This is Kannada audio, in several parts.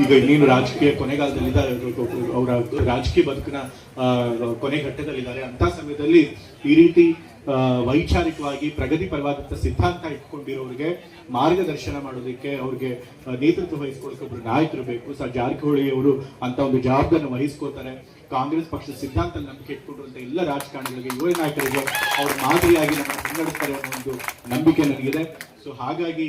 ಈಗ ಇನ್ನೇನು ರಾಜಕೀಯ ಕೊನೆಗಾಲದಲ್ಲಿದ್ದಾರೆ, ಅವರ ರಾಜಕೀಯ ಬದುಕಿನ ಕೊನೆ ಘಟ್ಟದಲ್ಲಿದ್ದಾರೆ. ಅಂತ ಸಮಯದಲ್ಲಿ ಈ ರೀತಿ ವೈಚಾರಿಕವಾಗಿ ಪ್ರಗತಿ ಪರವಾದಂಥ ಸಿದ್ಧಾಂತ ಇಟ್ಕೊಂಡಿರೋರಿಗೆ ಮಾರ್ಗದರ್ಶನ ಮಾಡೋದಕ್ಕೆ, ಅವ್ರಿಗೆ ನೇತೃತ್ವ ವಹಿಸ್ಕೊಳ್ಳೋಕೆ ಒಬ್ರು ನಾಯಕರು ಬೇಕು. ಜಾರಕಿಹೊಳಿ ಅವರು ಅಂತ ಒಂದು ಜವಾಬ್ದಾರಿನ ವಹಿಸ್ಕೋತಾರೆ. ಕಾಂಗ್ರೆಸ್ ಪಕ್ಷದ ಸಿದ್ಧಾಂತ ನಂಬಿಕೆ ಇಟ್ಕೊಂಡಿರುವಂಥ ಎಲ್ಲ ರಾಜಕಾರಣಿಗಳಿಗೆ, ಯುವ ನಾಯಕರಿಗೆ ಅವ್ರ ಮಾದರಿಯಾಗಿ ನಮ್ಮ ಮುನ್ನಡೆಸ್ತಾರೆ ಅನ್ನೋ ಒಂದು ನಂಬಿಕೆ ನನಗಿದೆ. ಸೊ ಹಾಗಾಗಿ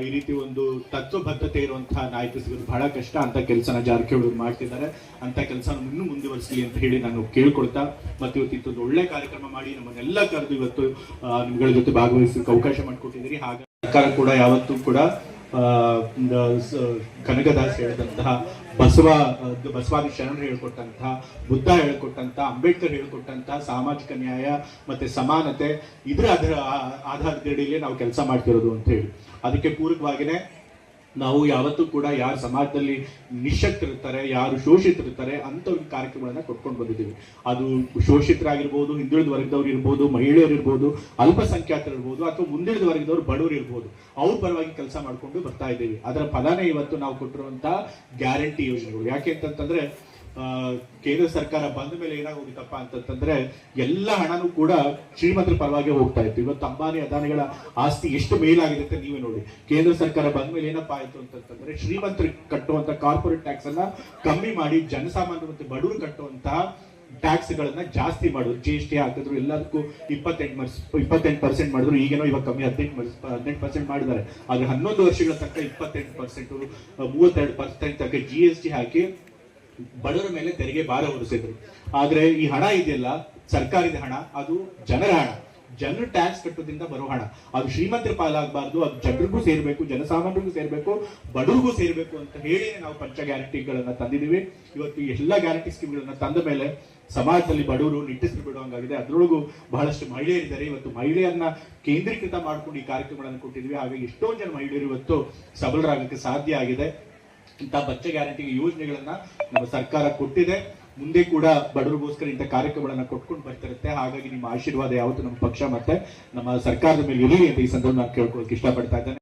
ಈ ರೀತಿ ಒಂದು ತತ್ವಬದ್ಧತೆ ಇರುವಂತಹ ನಾಯಕರು ಸಿಗೋದು ಬಹಳ ಕಷ್ಟ. ಅಂತ ಕೆಲಸನ ಜಾರಕಿಹೊಳಿ ಮಾಡ್ತಿದ್ದಾರೆ. ಅಂತ ಕೆಲಸ ಇನ್ನೂ ಮುಂದುವರಿಸಲಿ ಅಂತ ಹೇಳಿ ನಾನು ಕೇಳ್ಕೊಳ್ತಾ, ಮತ್ತೆ ಇವತ್ತು ಒಳ್ಳೆ ಕಾರ್ಯಕ್ರಮ ಮಾಡಿ ನಮ್ಮನ್ನೆಲ್ಲ ಕರೆದು ಇವತ್ತು ನಿಮ್ಗಳ ಜೊತೆ ಭಾಗವಹಿಸೋಕೆ ಅವಕಾಶ ಮಾಡಿಕೊಟ್ಟಿದ್ದೀರಿ. ಹಾಗಾಗಿ ಸರ್ಕಾರ ಕೂಡ ಯಾವತ್ತೂ ಕೂಡ ಕನಕದಾಸ್ ಹೇಳಿದಂತಹ ಬಸವಾದಿ ಶರಣರು ಹೇಳ್ಕೊಟ್ಟಂತಹ, ಬುದ್ಧ ಹೇಳ್ಕೊಟ್ಟಂತಹ, ಅಂಬೇಡ್ಕರ್ ಹೇಳ್ಕೊಟ್ಟಂತಹ ಸಾಮಾಜಿಕ ನ್ಯಾಯ ಮತ್ತೆ ಸಮಾನತೆ ಇದರ ಆಧಾರದಡಿಯಲ್ಲಿ ನಾವು ಕೆಲಸ ಮಾಡ್ತಿರೋದು ಅಂತ ಹೇಳಿ, ಅದಕ್ಕೆ ಪೂರಕವಾಗಿನೇ ನಾವು ಯಾವತ್ತೂ ಕೂಡ ಯಾರು ಸಮಾಜದಲ್ಲಿ ನಿಶಕ್ತರಿರ್ತಾರೆ, ಯಾರು ಶೋಷಿತರಿರ್ತಾರೆ ಅಂತ ಕಾರ್ಯಕ್ರಮಗಳನ್ನ ಕೊಟ್ಕೊಂಡು ಬಂದಿದ್ದೀವಿ. ಅದು ಶೋಷಿತರಾಗಿರ್ಬೋದು, ಹಿಂದುಳಿದ ವರ್ಗದವ್ರು ಇರ್ಬೋದು, ಮಹಿಳೆಯರು ಇರ್ಬೋದು, ಅಲ್ಪಸಂಖ್ಯಾತರು ಇರ್ಬೋದು, ಅಥವಾ ಮುಂದುಳಿದ ವರ್ಗದವ್ರು ಬಡವರು ಇರ್ಬೋದು, ಅವ್ರ ಪರವಾಗಿ ಕೆಲಸ ಮಾಡ್ಕೊಂಡು ಬರ್ತಾ ಇದ್ದೀವಿ. ಅದರ ಫಲನೇ ಇವತ್ತು ನಾವು ಕೊಟ್ಟಿರುವಂತಹ ಗ್ಯಾರಂಟಿ ಯೋಜನೆಗಳು. ಯಾಕೆ ಅಂತಂತಂದ್ರೆ ಕೇಂದ್ರ ಸರ್ಕಾರ ಬಂದ ಮೇಲೆ ಏನಾಗೋಗಿತ್ತಪ್ಪ ಅಂತಂತಂದ್ರೆ ಎಲ್ಲ ಹಣನೂ ಕೂಡ ಶ್ರೀಮಂತರ ಪರವಾಗಿ ಹೋಗ್ತಾ ಇತ್ತು. ಇವತ್ತು ಅಂಬಾನಿ ಅದಾನಿಗಳ ಆಸ್ತಿ ಎಷ್ಟು ಮೇಲಾಗಿದೆ ಅಂತ ನೀವೇ ನೋಡಿ. ಕೇಂದ್ರ ಸರ್ಕಾರ ಬಂದ ಮೇಲೆ ಏನಪ್ಪ ಆಯ್ತು ಅಂತಂತಂದ್ರೆ ಶ್ರೀಮಂತರಿಗೆ ಕಟ್ಟುವಂತ ಕಾರ್ಪೊರೇಟ್ ಟ್ಯಾಕ್ಸ್ ಅನ್ನ ಕಮ್ಮಿ ಮಾಡಿ ಜನಸಾಮಾನ್ಯ ಮತ್ತೆ ಬಡವರು ಕಟ್ಟುವಂತಹ ಟ್ಯಾಕ್ಸ್ ಗಳನ್ನ ಜಾಸ್ತಿ ಮಾಡೋದು. GST ಹಾಕಿದ್ರು, ಎಲ್ಲದಕ್ಕೂ 28% ಮಾಡಿದ್ರು. ಈಗೇನೋ ಇವಾಗ ಕಮ್ಮಿ 18% ಮಾಡಿದ್ದಾರೆ. ಆದ್ರೆ 11 ವರ್ಷಗಳ ತನಕ 28%, 32% ತನಕ GST ಹಾಕಿ ಬಡವರ ಮೇಲೆ ತೆರಿಗೆ ಭಾರ ಹೊರಿಸಿದ್ರು. ಆದ್ರೆ ಈ ಹಣ ಇದೆಯಲ್ಲ, ಸರ್ಕಾರದ ಹಣ, ಅದು ಜನರ ಹಣ. ಜನರು ಟ್ಯಾಕ್ಸ್ ಕಟ್ಟೋದ್ರಿಂದ ಬರೋ ಹಣ ಅದು ಶ್ರೀಮಂತರ ಪಾಲಾಗಬಾರ್ದು, ಅದು ಜನರಿಗೂ ಸೇರ್ಬೇಕು, ಜನಸಾಮಾನ್ಯರಿಗೂ ಸೇರ್ಬೇಕು, ಬಡವರಿಗೂ ಸೇರ್ಬೇಕು ಅಂತ ಹೇಳಿ ನಾವು ಪಂಚ ಗ್ಯಾರಂಟಿಗಳನ್ನ ತಂದಿದ್ದೀವಿ. ಇವತ್ತು ಈ ಎಲ್ಲ ಗ್ಯಾರಂಟಿ ಸ್ಕೀಮ್ಗಳನ್ನ ತಂದ ಮೇಲೆ ಸಮಾಜದಲ್ಲಿ ಬಡವರು ನಿಟ್ಟಿಸಿ ಬಿಡುವಂಗಾಗಿದೆ. ಅದರೊಳಗೂ ಬಹಳಷ್ಟು ಮಹಿಳೆಯರಿದ್ದಾರೆ. ಇವತ್ತು ಮಹಿಳೆಯರನ್ನ ಕೇಂದ್ರೀಕೃತ ಮಾಡ್ಕೊಂಡು ಈ ಕಾರ್ಯಕ್ರಮಗಳನ್ನು ಕೊಟ್ಟಿದ್ವಿ. ಹಾಗಾಗಿ ಎಷ್ಟೊಂದು ಜನ ಮಹಿಳೆಯರು ಇವತ್ತು ಸಬಲರಾಗಕ್ಕೆ ಸಾಧ್ಯ ಆಗಿದೆ. ಇಂತಹ ಪಂಚ ಗ್ಯಾರಂಟಿ ಯೋಜನೆಗಳನ್ನ ನಮ್ಮ ಸರ್ಕಾರ ಕೊಟ್ಟಿದೆ. ಮುಂದೆ ಕೂಡ ಬಡವರಿಗೋಸ್ಕರ ಇಂಥ ಕಾರ್ಯಕ್ರಮಗಳನ್ನ ಕೊಟ್ಕೊಂಡು ಬರ್ತಿರುತ್ತೆ. ಹಾಗಾಗಿ ನಿಮ್ಮ ಆಶೀರ್ವಾದ ಯಾವತ್ತು ನಮ್ಮ ಪಕ್ಷ ಮತ್ತೆ ನಮ್ಮ ಸರ್ಕಾರದ ಮೇಲೆ ಇರಲಿ ಅಂತ ಈ ಸಂದರ್ಭ ನಾನು ಕೇಳ್ಕೊಳ್ಳೋಕೆ ಇಷ್ಟಪಡ್ತಾ ಇದ್ದೇನೆ.